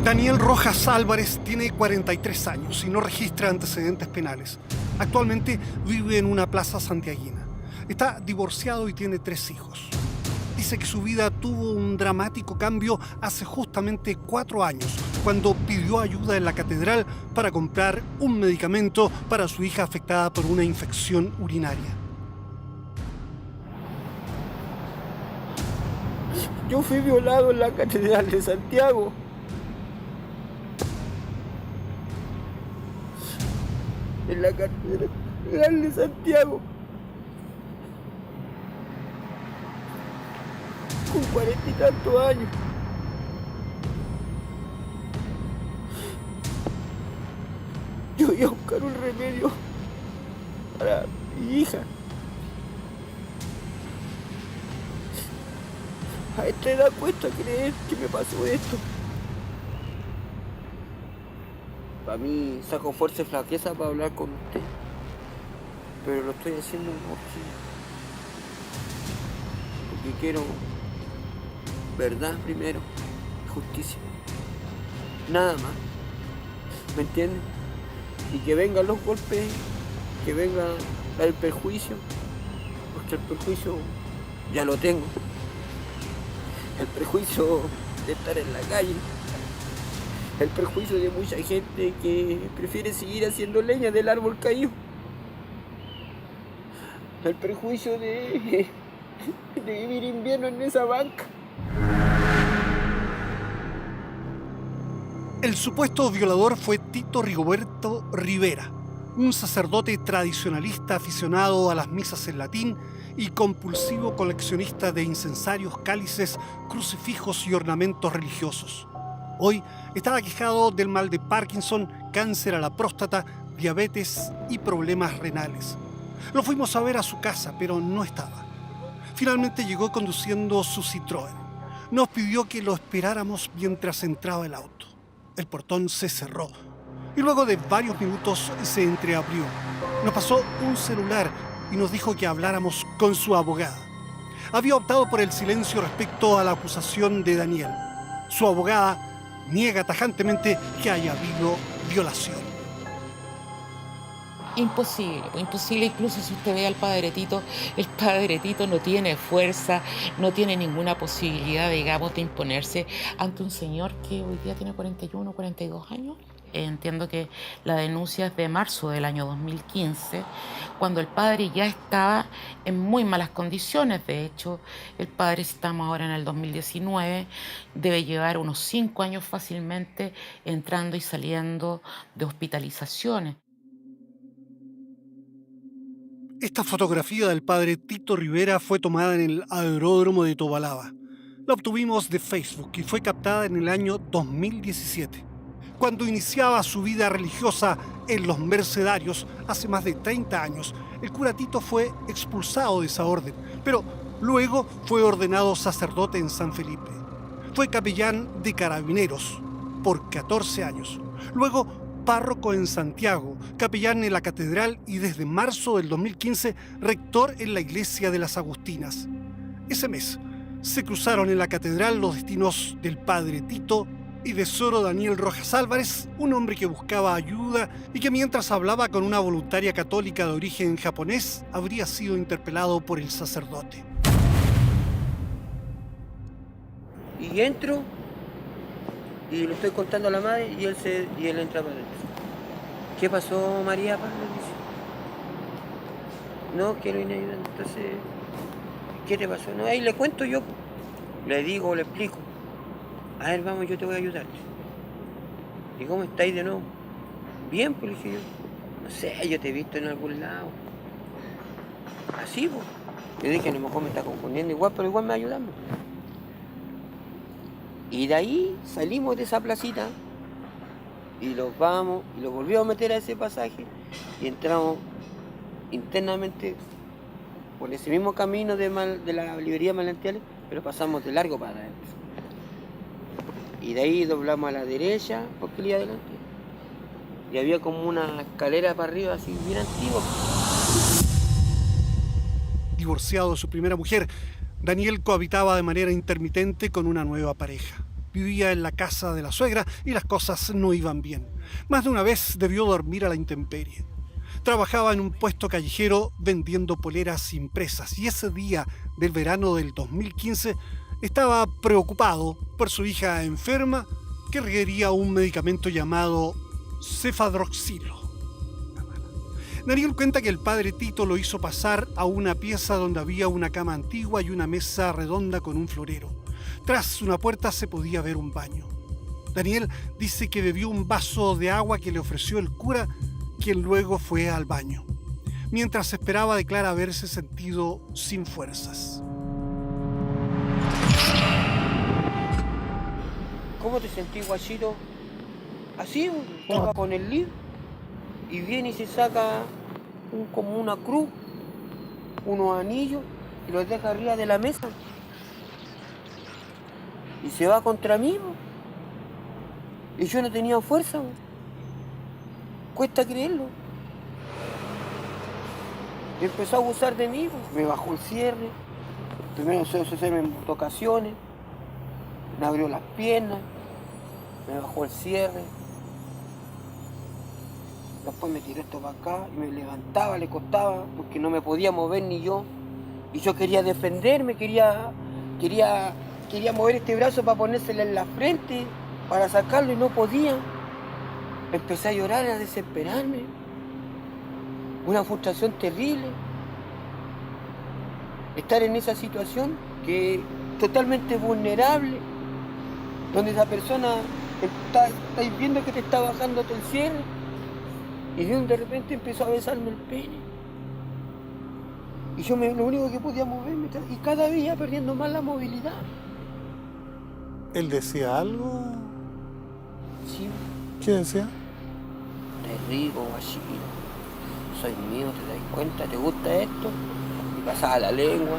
Daniel Rojas Álvarez tiene 43 años y no registra antecedentes penales. Actualmente vive en una plaza santiaguina. Está divorciado y tiene 3 hijos. Dice que su vida tuvo un dramático cambio hace justamente 4 años, cuando pidió ayuda en la catedral para comprar un medicamento para su hija afectada por una infección urinaria. Yo fui violado en la catedral de Santiago. En la catedral de Santiago. Con 40 y tantos años. Yo iba a buscar un remedio para mi hija. A esta edad cuesta creer que me pasó esto. Para mí saco fuerza y flaqueza para hablar con usted. Pero lo estoy haciendo porque quiero verdad primero, justicia. Nada más. ¿Me entiendes? Y que vengan los golpes, que venga el perjuicio, porque el perjuicio ya lo tengo. El perjuicio de estar en la calle, el perjuicio de mucha gente que prefiere seguir haciendo leña del árbol caído, el perjuicio de vivir invierno en esa banca. El supuesto violador fue Tito Rigoberto Rivera, un sacerdote tradicionalista aficionado a las misas en latín y compulsivo coleccionista de incensarios, cálices, crucifijos y ornamentos religiosos. Hoy estaba aquejado del mal de Parkinson, cáncer a la próstata, diabetes y problemas renales. Lo fuimos a ver a su casa, pero no estaba. Finalmente llegó conduciendo su Citroën. Nos pidió que lo esperáramos mientras entraba el auto. El portón se cerró y luego de varios minutos se entreabrió. Nos pasó un celular y nos dijo que habláramos con su abogada. Había optado por el silencio respecto a la acusación de Daniel. Su abogada niega tajantemente que haya habido violación. Imposible, incluso si usted ve al padre Tito, el padre Tito no tiene fuerza, no tiene ninguna posibilidad, digamos, de imponerse ante un señor que hoy día tiene 41, 42 años. Entiendo que la denuncia es de marzo del año 2015, cuando el padre ya estaba en muy malas condiciones. De hecho, el padre, si estamos ahora en el 2019, debe llevar unos 5 años fácilmente entrando y saliendo de hospitalizaciones. Esta fotografía del padre Tito Rivera fue tomada en el aeródromo de Tobalaba. La obtuvimos de Facebook y fue captada en el año 2017. Cuando iniciaba su vida religiosa en los Mercedarios, hace más de 30 años, el cura Tito fue expulsado de esa orden, pero luego fue ordenado sacerdote en San Felipe. Fue capellán de Carabineros por 14 años. Luego párroco en Santiago, capellán en la catedral y desde marzo del 2015 rector en la iglesia de las Agustinas. Ese mes se cruzaron en la catedral los destinos del padre Tito y de Soro Daniel Rojas Álvarez, un hombre que buscaba ayuda y que mientras hablaba con una voluntaria católica de origen japonés, habría sido interpelado por el sacerdote. Y entro y le estoy contando a la madre y él entra para adentro. ¿Qué pasó, María? Le dice. No, quiero ir ayudando. Entonces, ¿qué te pasó? No, ahí le cuento yo. Le digo, le explico. A ver, vamos, yo te voy a ayudar. ¿Y cómo estáis de nuevo? Bien, pues le dije yo. No sé, yo te he visto en algún lado. Así, pues. Yo dije, a lo mejor me está confundiendo igual, pero igual me ayudamos. Y de ahí salimos de esa placita y los vamos y los volvimos a meter a ese pasaje y entramos internamente por ese mismo camino de la librería Manantiales, pero pasamos de largo para adentro. Y de ahí doblamos a la derecha porque iba adelante. Y había como una escalera para arriba así bien antigua. Divorciado de su primera mujer, Daniel cohabitaba de manera intermitente con una nueva pareja. Vivía en la casa de la suegra y las cosas no iban bien. Más de una vez debió dormir a la intemperie. Trabajaba en un puesto callejero vendiendo poleras impresas y ese día del verano del 2015 estaba preocupado por su hija enferma que requería un medicamento llamado cefadroxilo. Daniel cuenta que el padre Tito lo hizo pasar a una pieza donde había una cama antigua y una mesa redonda con un florero. Tras una puerta se podía ver un baño. Daniel dice que bebió un vaso de agua que le ofreció el cura, quien luego fue al baño. Mientras esperaba, declara haberse sentido sin fuerzas. ¿Cómo te sentís, guachito? Así, estaba con el libro y viene y se saca como una cruz, unos anillos y los deja arriba de la mesa. Y se va contra mí, y yo no tenía fuerza. Cuesta creerlo. Y empezó a abusar de mí, me bajó el cierre, primero se hizo hacerme en ocasiones, me abrió las piernas, me bajó el cierre, después me tiró esto para acá y me levantaba, le costaba, porque no me podía mover ni yo, y yo quería defenderme, quería mover este brazo para ponérselo en la frente, para sacarlo y no podía. Empecé a llorar, a desesperarme. Una frustración terrible. Estar en esa situación que es totalmente vulnerable, donde esa persona estáis viendo que te está bajando todo el cierre y de repente empezó a besarme el pene. Y yo lo único que podía moverme, y cada día perdiendo más la movilidad. ¿Él decía algo? Sí. ¿Qué decía? Te rico, guachito. Soy mío, ¿te das cuenta? ¿Te gusta esto? Y pasaba la lengua.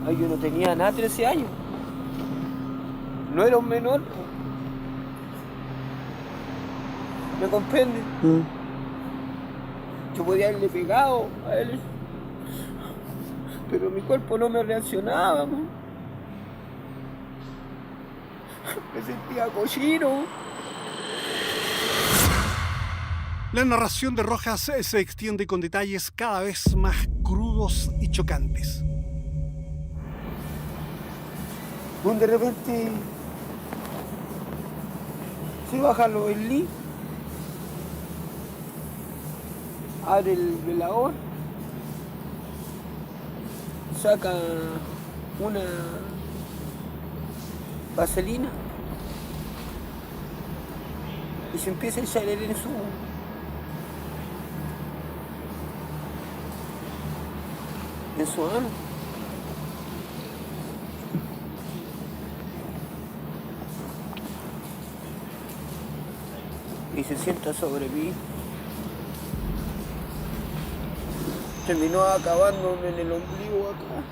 Ay, yo no tenía nada, 13 años. No era un menor. ¿Me comprende? Yo podía haberle pegado a él, pero mi cuerpo no me reaccionaba, man. Me sentía cochino. La narración de Rojas se extiende con detalles cada vez más crudos y chocantes. Donde de repente se baja los Eli, abre el velador, saca una vaselina y se empieza a echar él en su ano. Y se sienta sobre mí. Terminó acabándome en el ombligo acá.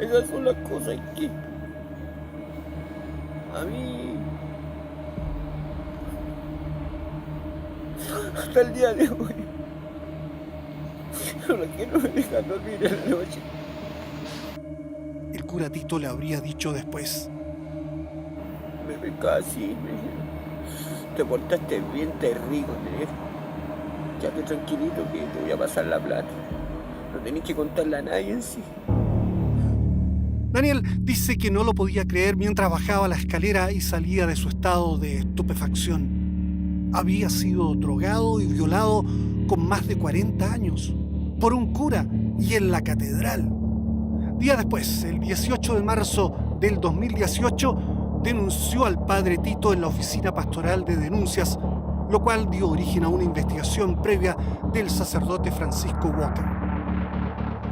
Esas son las cosas que a mí hasta el día de hoy no la quiero dejar dormir en la noche. El cura Tito le habría dicho después: Me pescaba así, me dijeron, te portaste bien, te rico, quédate tranquilito que te voy a pasar la plata. No tenés que contarle a nadie en sí. Daniel dice que no lo podía creer mientras bajaba la escalera y salía de su estado de estupefacción. Había sido drogado y violado con más de 40 años por un cura y en la catedral. Días después, el 18 de marzo del 2018, denunció al padre Tito en la oficina pastoral de denuncias, lo cual dio origen a una investigación previa del sacerdote Francisco Walker.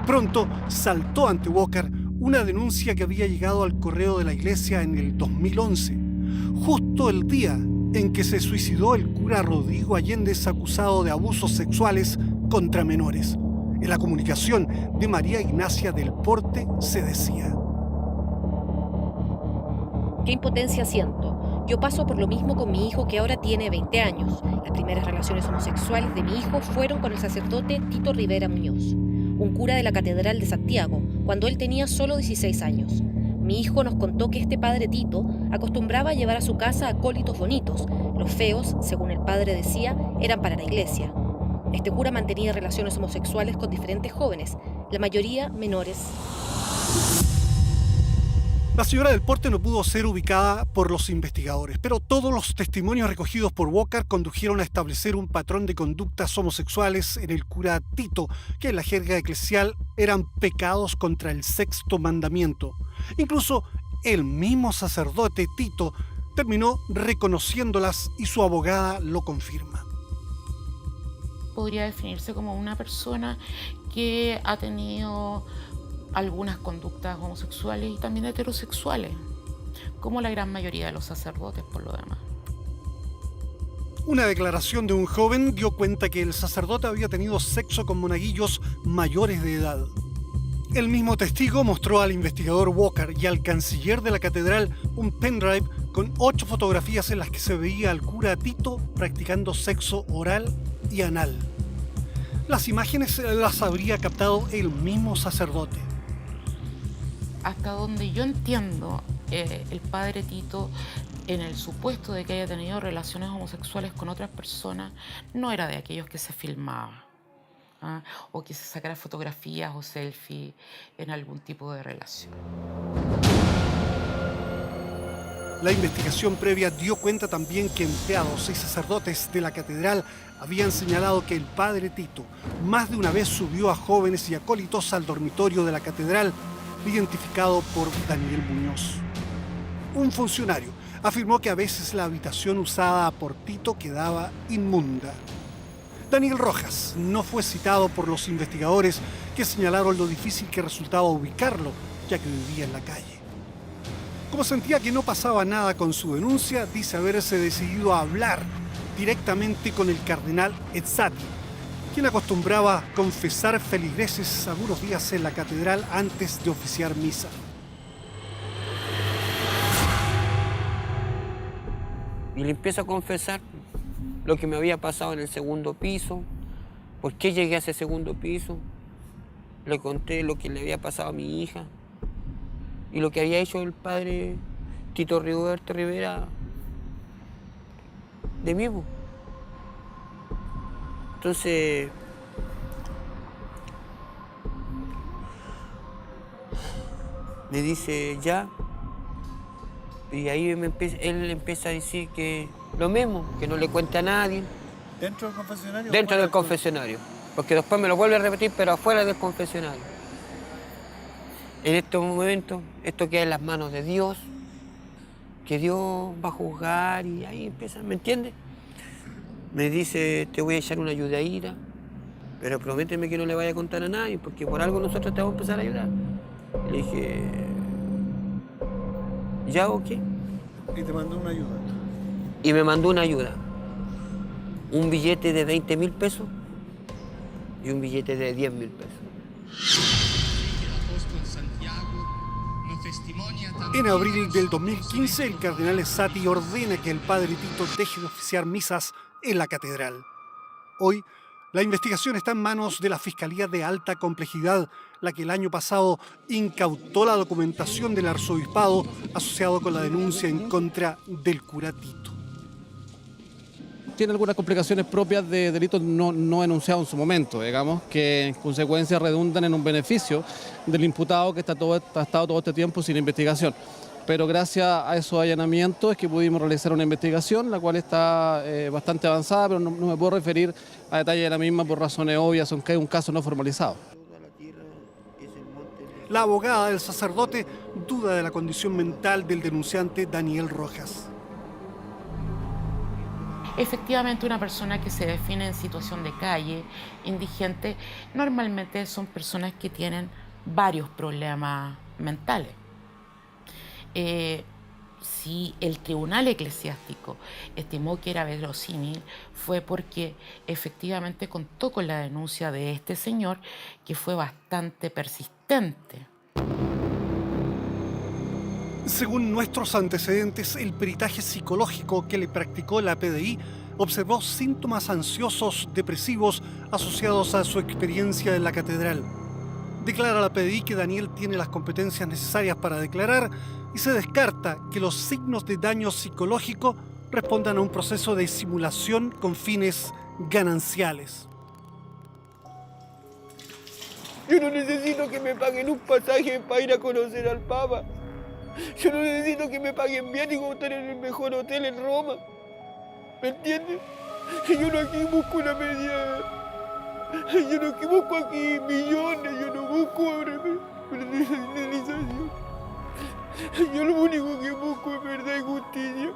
Pronto saltó ante Walker una denuncia que había llegado al correo de la iglesia en el 2011, justo el día en que se suicidó el cura Rodrigo Allendez, acusado de abusos sexuales contra menores. En la comunicación de María Ignacia del Porte se decía: ¿Qué impotencia siento? Yo paso por lo mismo con mi hijo que ahora tiene 20 años. Las primeras relaciones homosexuales de mi hijo fueron con el sacerdote Tito Rivera Muñoz, un cura de la Catedral de Santiago, cuando él tenía solo 16 años. Mi hijo nos contó que este padre Tito acostumbraba a llevar a su casa acólitos bonitos. Los feos, según el padre decía, eran para la iglesia. Este cura mantenía relaciones homosexuales con diferentes jóvenes, la mayoría menores. La señora del Porte no pudo ser ubicada por los investigadores, pero todos los testimonios recogidos por Walker condujeron a establecer un patrón de conductas homosexuales en el cura Tito, que en la jerga eclesial eran pecados contra el sexto mandamiento. Incluso el mismo sacerdote Tito terminó reconociéndolas y su abogada lo confirma. Podría definirse como una persona que ha tenido algunas conductas homosexuales y también heterosexuales, como la gran mayoría de los sacerdotes por lo demás. Una declaración de un joven dio cuenta que el sacerdote había tenido sexo con monaguillos mayores de edad. El mismo testigo mostró al investigador Walker y al canciller de la catedral un pendrive con 8 fotografías en las que se veía al cura Tito practicando sexo oral y anal. Las imágenes las habría captado el mismo sacerdote. Hasta donde yo entiendo, el padre Tito, en el supuesto de que haya tenido relaciones homosexuales con otras personas, no era de aquellos que se filmaba, ¿ah? O que se sacara fotografías o selfies en algún tipo de relación. La investigación previa dio cuenta también que empleados y sacerdotes de la catedral habían señalado que el padre Tito más de una vez subió a jóvenes y acólitos al dormitorio de la catedral, identificado por Daniel Muñoz. Un funcionario afirmó que a veces la habitación usada por Tito quedaba inmunda. Daniel Rojas no fue citado por los investigadores, que señalaron lo difícil que resultaba ubicarlo, ya que vivía en la calle. Como sentía que no pasaba nada con su denuncia, dice haberse decidido a hablar directamente con el cardenal Ezzati, quien acostumbraba confesar feligreses algunos días en la catedral antes de oficiar misa. Y le empiezo a confesar lo que me había pasado en el segundo piso, por qué llegué a ese segundo piso. Le conté lo que le había pasado a mi hija y lo que había hecho el padre Tito Roberto Rivera de mí. Entonces, me dice ya, y ahí él empieza a decir que lo mismo, que no le cuente a nadie. ¿Dentro del confesionario? Dentro del confesionario, porque después me lo vuelve a repetir, pero afuera del confesionario. En estos momentos, esto queda en las manos de Dios, que Dios va a juzgar y ahí empieza, ¿me entiendes? Me dice, te voy a echar una ayudadita, pero prométeme que no le vaya a contar a nadie, porque por algo nosotros te vamos a empezar a ayudar. Le dije, ¿ya o qué? Y te mandó una ayuda. Y me mandó una ayuda. Un billete de 20.000 pesos y un billete de 10.000 pesos. En abril del 2015, el cardenal Ezzati ordena que el padre Tito deje de oficiar misas en la catedral. Hoy, la investigación está en manos de la Fiscalía de Alta Complejidad, la que el año pasado incautó la documentación del arzobispado asociado con la denuncia en contra del cura Tito. Tiene algunas complicaciones propias de delitos no enunciados en su momento, digamos, que en consecuencia redundan en un beneficio del imputado que ha estado todo este tiempo sin investigación. Pero gracias a esos allanamientos es que pudimos realizar una investigación, la cual está bastante avanzada, pero no me puedo referir a detalles de la misma por razones obvias, aunque es un caso no formalizado. La abogada del sacerdote duda de la condición mental del denunciante Daniel Rojas. Efectivamente, una persona que se define en situación de calle, indigente, normalmente son personas que tienen varios problemas mentales. Si el tribunal eclesiástico estimó que era verosímil, fue porque efectivamente contó con la denuncia de este señor, que fue bastante persistente. Según nuestros antecedentes, el peritaje psicológico que le practicó la PDI observó síntomas ansiosos depresivos asociados a su experiencia en la catedral. Declara la PDI que Daniel tiene las competencias necesarias para declarar y se descarta que los signos de daño psicológico respondan a un proceso de simulación con fines gananciales. Yo no necesito que me paguen un pasaje para ir a conocer al Papa. Yo no necesito que me paguen bien y estar en el mejor hotel en Roma. ¿Me entiendes? Yo no aquí busco una media... Yo no aquí busco aquí millones, yo no busco realización. Yo lo único que busco es verdad y justicia.